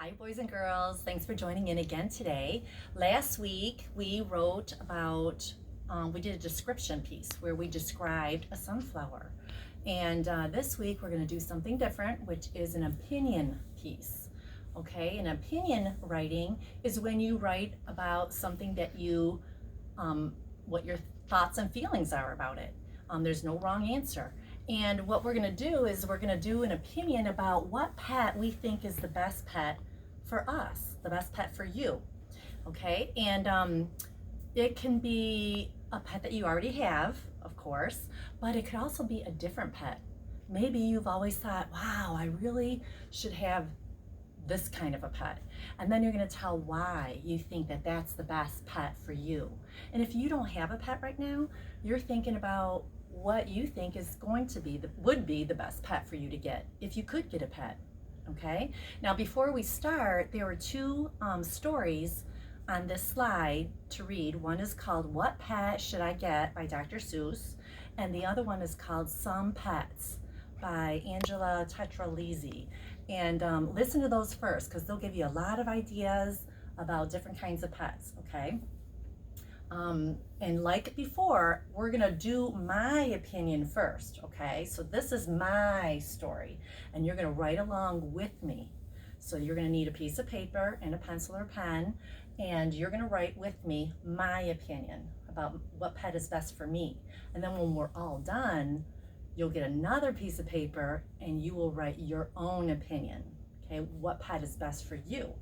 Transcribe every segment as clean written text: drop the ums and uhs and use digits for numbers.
Hi, boys and girls. Thanks for joining in again today. Last week we wrote about, we did a description piece where we described a sunflower. And this week we're going to do something different, which is an opinion piece. Okay, an opinion writing is when you write about something that you, what your thoughts and feelings are about it. There's no wrong answer. And what we're going to do is we're going to do an opinion about what pet we think is the best pet for us, the best pet for you. Okay, and it can be a pet that you already have, of course, but it could also be a different pet. Maybe you've always thought, wow, I really should have this kind of a pet. And then you're going to tell why you think that that's the best pet for you. And if you don't have a pet right now, you're thinking about what you think is going to be would be the best pet for you to get if you could get a pet. Okay, now before we start, there are two stories on this slide to read. One is called What Pet Should I Get by Dr. Seuss, and the other one is called Some Pets by Angela Tetralese. And listen to those first because they'll give you a lot of ideas about different kinds of pets. Okay, and like before, we're gonna do my opinion first. Okay, so this is my story and you're gonna write along with me. So you're gonna need a piece of paper and a pencil or pen, and you're gonna write with me my opinion about what pet is best for me. And then when we're all done, you'll get another piece of paper and you will write your own opinion. Okay, what pet is best for you.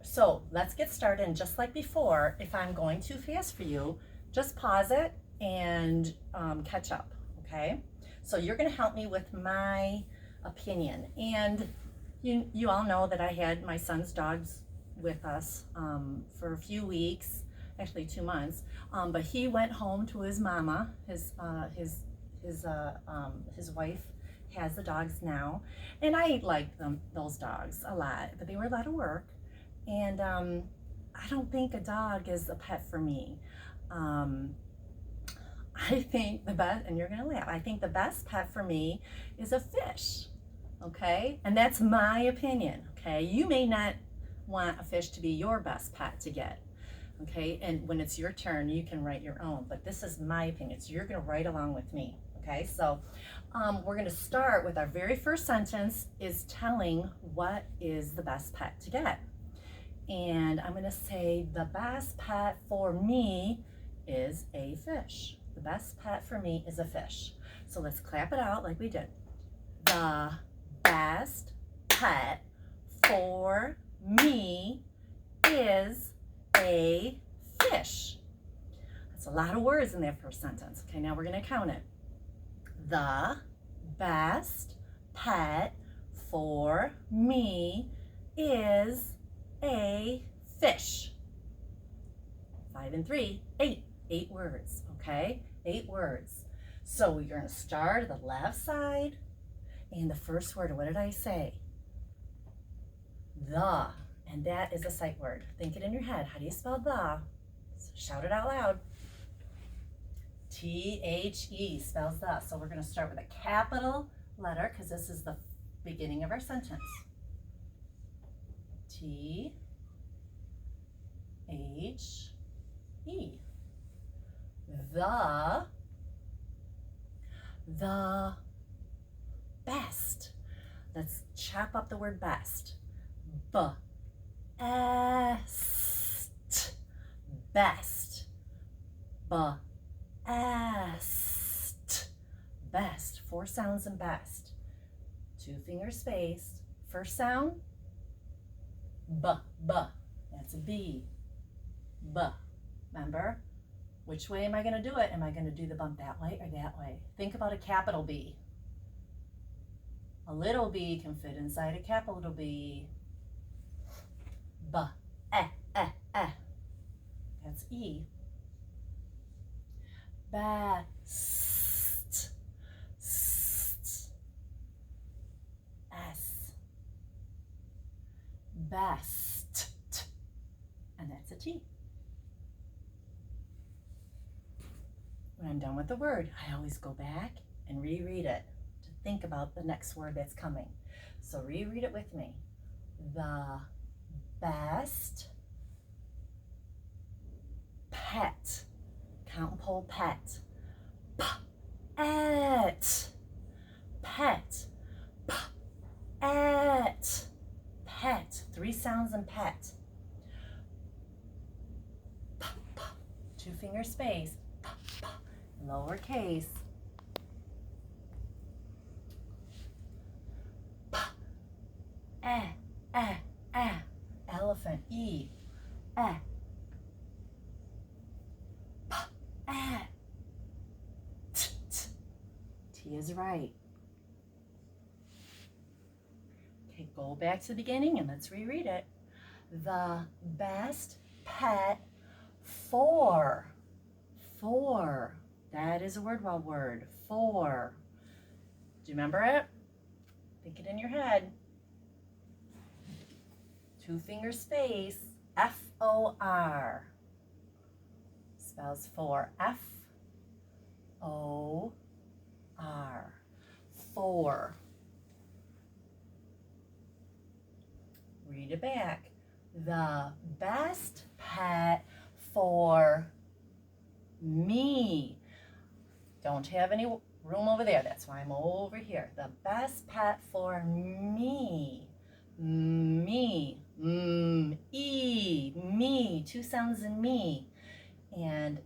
So let's get started. And just like before, if I'm going too fast for you, just pause it and catch up. Okay, so you're going to help me with my opinion. And you all know that I had my son's dogs with us for a few weeks, actually 2 months, but he went home to his mama. His wife has the dogs now, and I liked those dogs a lot, but they were a lot of work. And I don't think a dog is a pet for me. I think the best, and you're gonna laugh, I think the best pet for me is a fish. Okay, and that's my opinion. Okay, you may not want a fish to be your best pet to get. Okay, and when it's your turn, you can write your own, but this is my opinion, so you're gonna write along with me. Okay, so we're gonna start with our very first sentence is telling what is the best pet to get. And I'm gonna say the best pet for me is a fish. The best pet for me is a fish. So let's clap it out like we did. The best pet for me is a fish. That's a lot of words in that first sentence. Okay, now we're gonna count it. The best pet for me is a fish. 5 and 3, 8. 8 words, okay? 8 words. So you're going to start at the left side, and the first word, what did I say? The, and that is a sight word. Think it in your head. How do you spell the? So shout it out loud. T-H-E spells the. So we're going to start with a capital letter because this is the beginning of our sentence. T-H-E. The best. Let's chop up the word best. B-est. Best. B-est. Best. 4 sounds in best. 2 fingers spaced. First sound, B. That's a B. B. Remember? Which way am I going to do it? Am I going to do the bump that way or that way? Think about a capital B. A little b can fit inside a capital B. B. That's E. Best. S. Best. And that's a T. When I'm done with the word, I always go back and reread it to think about the next word that's coming. So reread it with me. The best pet. Count and pull pet. Pet. Pet. Pet. Pet. 3 sounds in pet. Two finger space. Lowercase. Elephant. E. T is right. Okay, go back to the beginning and let's reread it. The best pet for. For. That is a word well word. For. Do you remember it? Think it in your head. 2 finger space. F-O-R. Spells for. F-O-R. For. Read it back. The best pet for me. Don't have any room over there. That's why I'm over here. The best pet for me. Me. E. Me. 2 sounds in me. And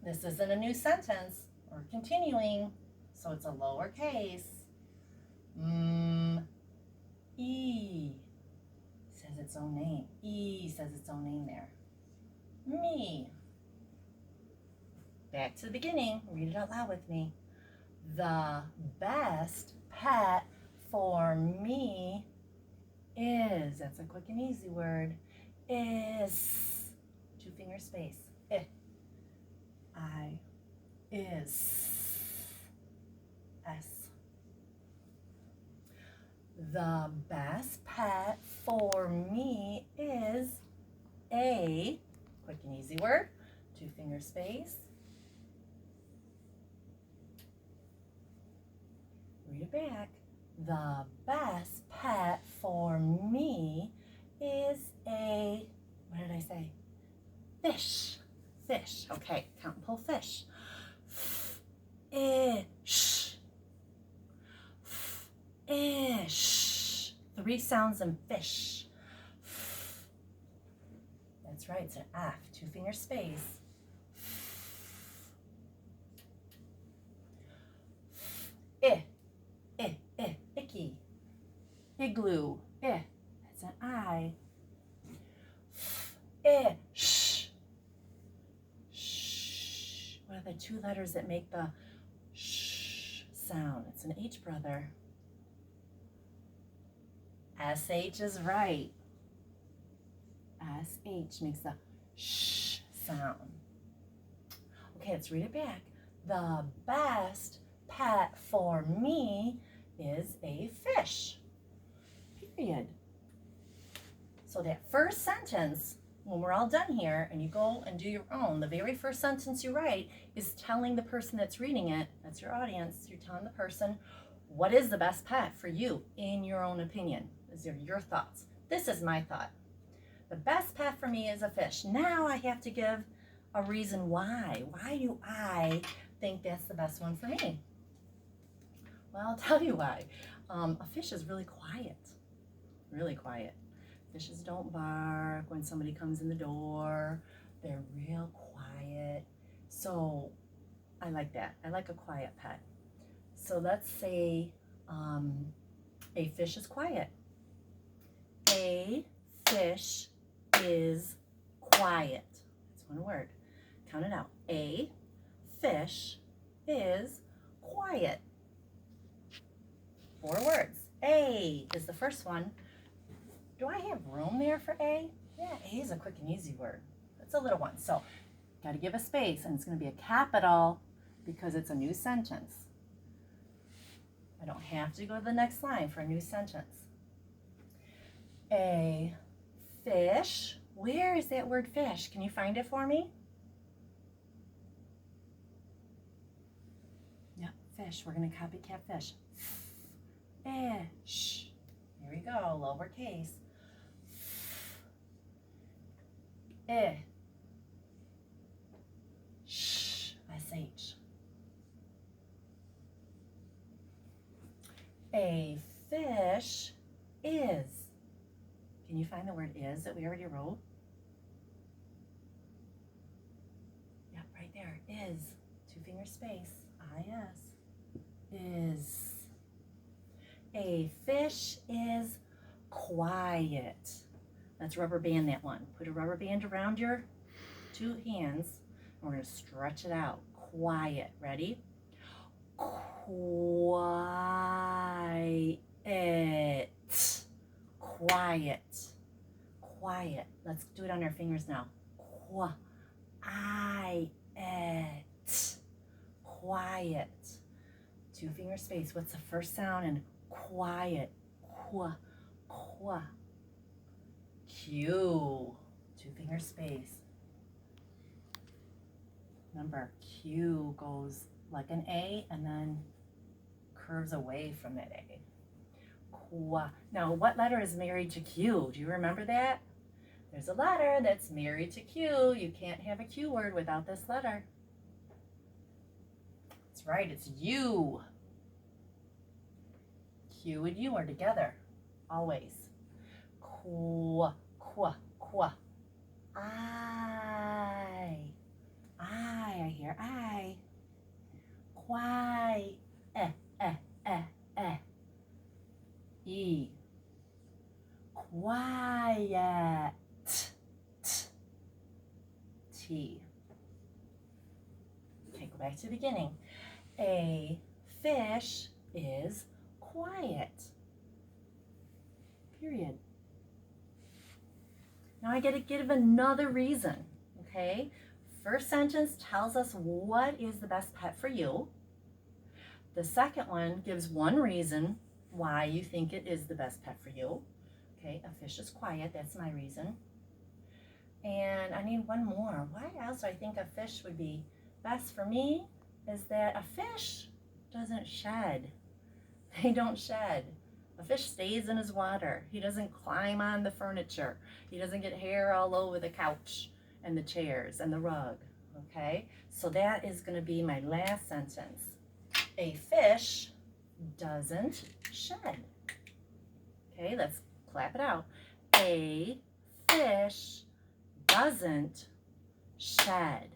this isn't a new sentence. We're continuing. So it's a lowercase. E. Says its own name. E says its own name there. Me. Back to the beginning. Read it out loud with me. The best pet for me is. That's a quick and easy word. Is. 2 finger space. I. Is. S. The best pet for me is a. Quick and easy word. 2 finger space. Read it back. The best pet for me is a, what did I say? Fish. Fish. Okay, count and pull fish. Fish. Fish. 3 sounds in fish. That's right, it's an F. 2 finger space. Icky. Igloo. That's an I. Sh. Sh. What are the 2 letters that make the sh sound? It's an H, brother. SH is right. SH makes the sh sound. Okay, let's read it back. The best pet for me is a fish. Period. So that first sentence, when we're all done here and you go and do your own, the very first sentence you write is telling the person that's reading it, that's your audience, you're telling the person, what is the best pet for you in your own opinion? These are your thoughts. This is my thought. The best pet for me is a fish. Now I have to give a reason why. Why do I think that's the best one for me? Well, I'll tell you why. A fish is really quiet. Really quiet. Fishes don't bark when somebody comes in the door. They're real quiet. So I like that. I like a quiet pet. So let's say a fish is quiet. A fish is quiet. That's one word. Count it out. A fish is quiet. 4 words. A is the first one. Do I have room there for A? Yeah, A is a quick and easy word. It's a little one. So got to give a space, and it's going to be a capital because it's a new sentence. I don't have to go to the next line for a new sentence. A fish. Where is that word fish? Can you find it for me? Yep, fish. We're going to copycat fish. Fish. Here we go, lowercase. Eh. Sh. SH. A fish is. Can you find the word is that we already wrote? Yep, right there. Is. 2-finger space. I-S. Is. A fish is quiet. Let's rubber band that one. Put a rubber band around your 2 hands. And we're going to stretch it out. Quiet. Ready? Quiet. Quiet. Quiet. Let's do it on our fingers now. Quiet. Quiet. 2-finger space. What's the first sound in quiet? Qua. Qua. Q. 2-finger space. Remember, Q goes like an A and then curves away from that A. Qua. Now, what letter is married to Q? Do you remember that? There's a letter that's married to Q. You can't have a Q word without this letter. That's right, it's U. Q and U are together, always. Qua, qua, qua. I hear I. Quiet, E. Quiet, T. Okay, go back to the beginning. A fish is quiet. Period. Now I gotta give another reason, okay? First sentence tells us what is the best pet for you. The second one gives one reason why you think it is the best pet for you. Okay, a fish is quiet, that's my reason. And I need one more. Why else do I think a fish would be best for me is that a fish doesn't shed. They don't shed. A fish stays in his water. He doesn't climb on the furniture. He doesn't get hair all over the couch and the chairs and the rug, okay? So that is going to be my last sentence. A fish doesn't shed. Okay, let's clap it out. A fish doesn't shed.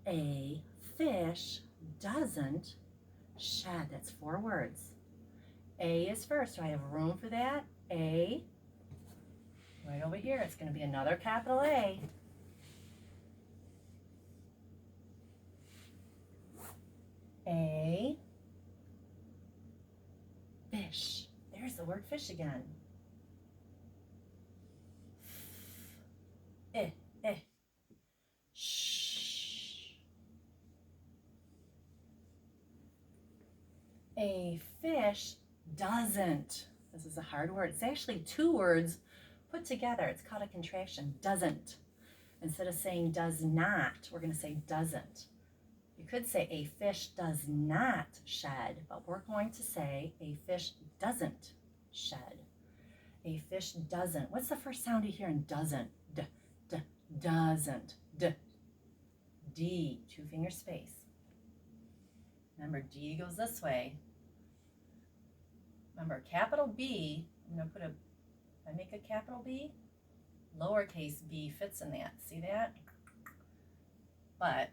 A fish doesn't shed. That's 4 words. A is first. Do I have room for that? A. Right over here. It's going to be another capital A. A fish. There's the word fish again. Shh. A fish doesn't. This is a hard word. It's actually 2 words put together. It's called a contraction. Doesn't. Instead of saying does not, we're going to say doesn't. You could say a fish does not shed, but we're going to say a fish doesn't shed. A fish doesn't. What's the first sound you hear in doesn't? D, d, doesn't. D, D, 2-finger space. Remember, D goes this way. Remember, capital B, I'm going to put a, if I make a capital B, lowercase b fits in that. See that? But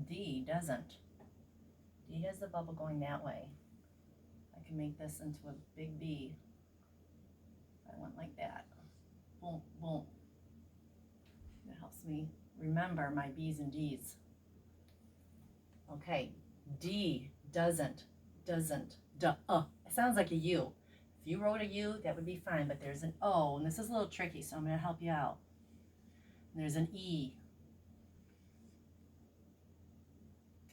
D doesn't. D has the bubble going that way. I can make this into a big B. I went like that. Boom, boom. That helps me remember my B's and D's. Okay, D doesn't, duh, it sounds like a U. If you wrote a U, that would be fine, but there's an O, and this is a little tricky, so I'm going to help you out. And there's an E.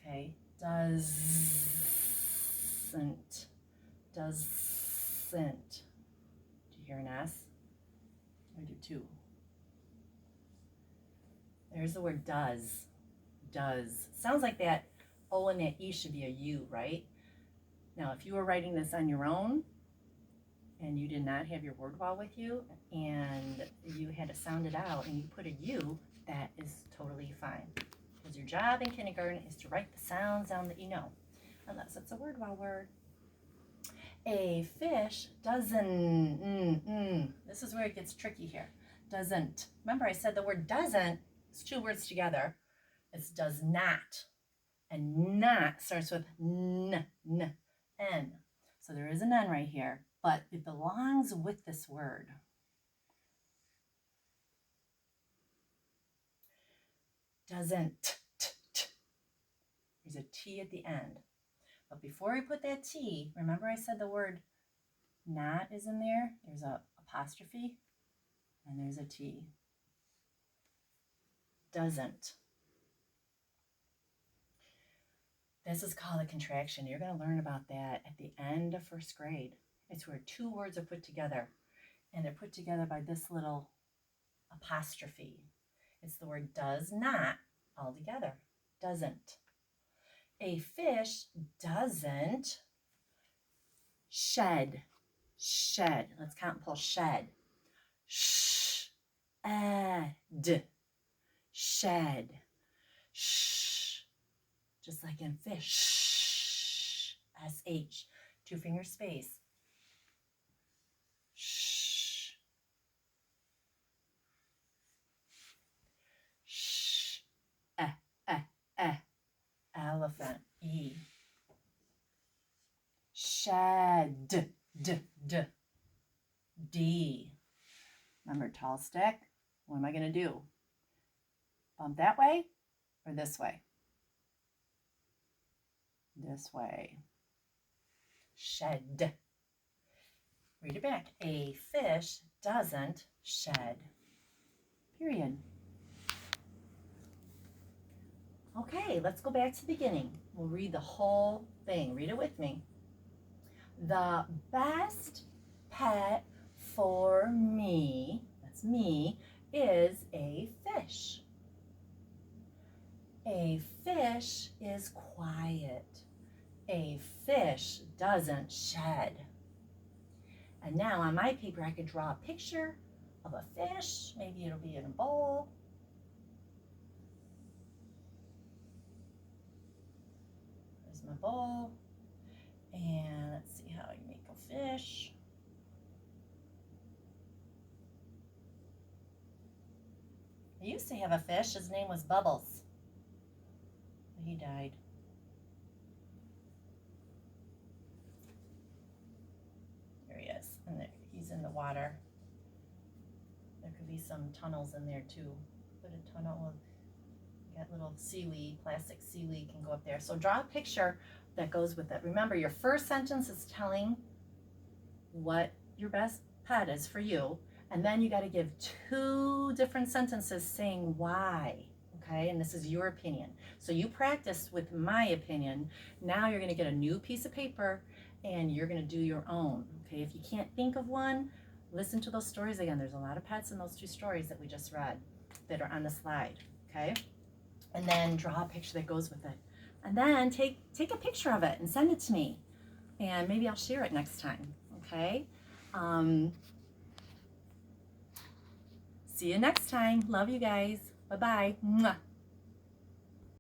Okay, doesn't. Do you hear an S? I do too. There's the word does. Sounds like that O and that E should be a U, right? Now, if you were writing this on your own, and you did not have your word wall with you and you had to sound it out and you put a U, that is totally fine. Because your job in kindergarten is to write the sounds down that you know, unless it's a word wall word. A fish doesn't, this is where it gets tricky here. Doesn't. Remember I said the word doesn't, it's two words together. It's does not. And not starts with n, n. So there is an N right here, but it belongs with this word. Doesn't. There's a T at the end. But before we put that T, remember I said the word not is in there? There's a apostrophe and there's a T. Doesn't. This is called a contraction. You're going to learn about that at the end of first grade. It's where two words are put together, and they're put together by this little apostrophe. It's the word does not all together. Doesn't. A fish doesn't shed. Shed. Let's count and pull shed. Ed. Shed. Shh. Just like in fish. S-H. Two finger space. Shh. Shh. Elephant. E. Shed. D. Remember tall stick? What am I going to do? Bump that way or this way? This way. Shed. Read it back. A fish doesn't shed. Period. Okay, let's go back to the beginning. We'll read the whole thing. Read it with me. The best pet for me, that's me, is a fish. A fish is quiet. A fish doesn't shed. And now on my paper, I could draw a picture of a fish. Maybe it'll be in a bowl. There's my bowl. And let's see how I make a fish. I used to have a fish. His name was Bubbles. He died. There he is. And there, he's in the water. There could be some tunnels in there too. Put a tunnel with that little seaweed, plastic seaweed can go up there. So draw a picture that goes with it. Remember, your first sentence is telling what your best pet is for you. And then you got to give two different sentences saying why. Okay, and this is your opinion. So you practiced with my opinion. Now you're going to get a new piece of paper and you're going to do your own. Okay, if you can't think of one, listen to those stories again. There's a lot of pets in those two stories that we just read that are on the slide. Okay, and then draw a picture that goes with it. And then take a picture of it and send it to me. And maybe I'll share it next time. Okay. See you next time. Love you guys. Bye-bye. Mwah.